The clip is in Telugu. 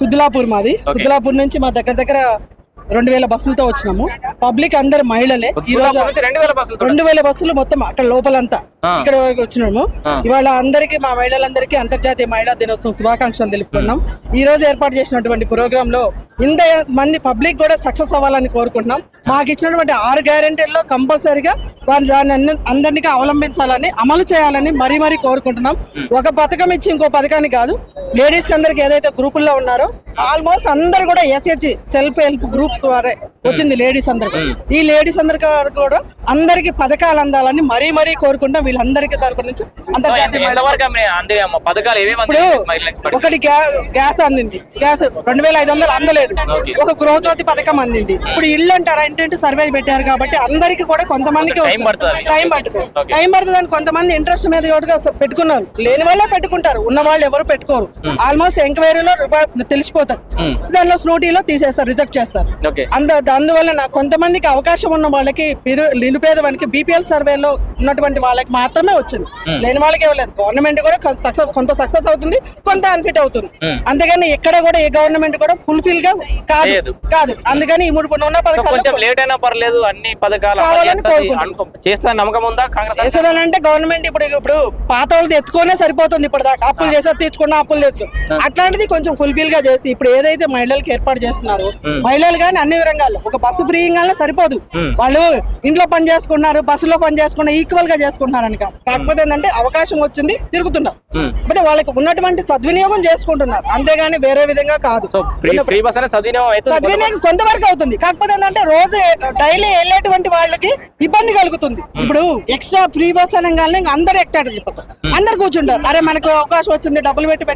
దుగ్గులాపూర్ మాది. దుగ్గులాపూర్ నుంచి మా దగ్గర 2000 బస్సులతో వచ్చినాము. పబ్లిక్ అందరు మహిళలే. ఈ రోజు 2000 బస్సులు మొత్తం అక్కడ లోపలంతా ఇక్కడ వచ్చినాము. ఇవాళ అందరికి మా మహిళలందరికీ అంతర్జాతీయ మహిళా దినోత్సవం శుభాకాంక్షలు తెలుపుకున్నాం. ఈ రోజు ఏర్పాటు చేసినటువంటి ప్రోగ్రామ్ లో ఇంత మంది పబ్లిక్ కూడా సక్సెస్ అవ్వాలని కోరుకుంటున్నాం. మాకు ఇచ్చినటువంటి 6 గ్యారెంటీల్లో కంపల్సరీగా దాన్ని అందరినీ అవలంబించాలని, అమలు చేయాలని మరీ కోరుకుంటున్నాం. ఒక పథకం ఇచ్చి ఇంకో పథకాన్ని కాదు. లేడీస్ అందరికి ఏదైతే గ్రూపుల్లో ఉన్నారో ఆల్మోస్ట్ అందరు కూడా SHG సెల్ఫ్ హెల్ప్ గ్రూప్స్ వారే వచ్చింది. లేడీస్ అందరికి, ఈ లేడీస్ అందరికి కూడా అందరికి పథకాలు అందాలని మరీ కోరుకుంటాం. వీళ్ళందరికీ తరపు నుంచి ఇప్పుడు ఒకటి గ్యాస్ అందింది. గ్యాస్ 2500 అందలేదు. ఒక గృహజ్యోతి పథకం అందింది. ఇప్పుడు ఇల్లు అంటారా, ఇంటి సర్వే పెట్టారు కాబట్టి అందరికి కూడా కొంతమందికి టైం పడుతుంది అని కొంతమంది ఇంట్రెస్ట్ మీద పెట్టుకున్నారు. లేని వాళ్ళే పెట్టుకుంటారు, ఉన్న వాళ్ళు ఎవరు పెట్టుకోరు. ఆల్మోస్ట్ ఎంక్వైరీలో తెలిసిపోతారు, దానిలో స్నూటీలో తీసేస్తారు, రిజెక్ట్ చేస్తారు. అందువల్ల కొంతమందికి అవకాశం ఉన్న వాళ్ళకి, నిరుపేద వానికి BPL సర్వేలో ఉన్నటువంటి వాళ్ళకి మాత్రమే వచ్చింది. లేని వాళ్ళకి ఇవ్వలేదు. గవర్నమెంట్ కూడా కొంత సక్సెస్ అవుతుంది, కొంత అన్ఫిట్ అవుతుంది. అంతేగాని ఎక్కడ కూడా ఏ గవర్నమెంట్ కూడా ఫుల్ఫిల్ గా కాదు. అందుకని ఈ 3 ఉన్న పథకాలు లేట్ అయినా పర్లేదు, అన్ని పథకాలు చేసేదానంటే గవర్నమెంట్ ఇప్పుడు పాత వాళ్ళది ఎత్తుకునే సరిపోతుంది. ఇప్పుడు దాకా అప్పులు చేసే తీర్చుకున్నా అప్పులు తెచ్చుకుని అట్లాంటిది కొంచెం ఫుల్ఫిల్ గా చేసి ఇప్పుడు ఏదైతే మహిళలకు ఏర్పాటు చేస్తున్నారు, మహిళలు కానీ అన్ని విధంగా ఒక బస్సు ఫ్రీ గానే సరిపోదు. వాళ్ళు ఇంట్లో పని చేసుకున్నారు, బస్సులో పని చేసుకున్నా ఈక్వల్ గా చేసుకుంటున్నారని కాదు. కాకపోతే ఏంటంటే అవకాశం వచ్చింది, తిరుగుతున్నారు. అయితే వాళ్ళకి ఉన్నటువంటి సద్వినియోగం చేసుకుంటున్నారు, అంతేగాని వేరే విధంగా కాదు. సద్వినియోగం కొంతవరకు అవుతుంది. కాకపోతే ఏంటంటే రోజు డైలీ వెళ్ళేటువంటి వాళ్ళకి ఇబ్బంది కలుగుతుంది. ఇప్పుడు ఎక్స్ట్రా ఫ్రీ బస్ అనగానే అందరు ఎక్టాడు, అందరు కూర్చుంటారు. అరే మనకు అవకాశం వచ్చింది, డబ్బులు పెట్టి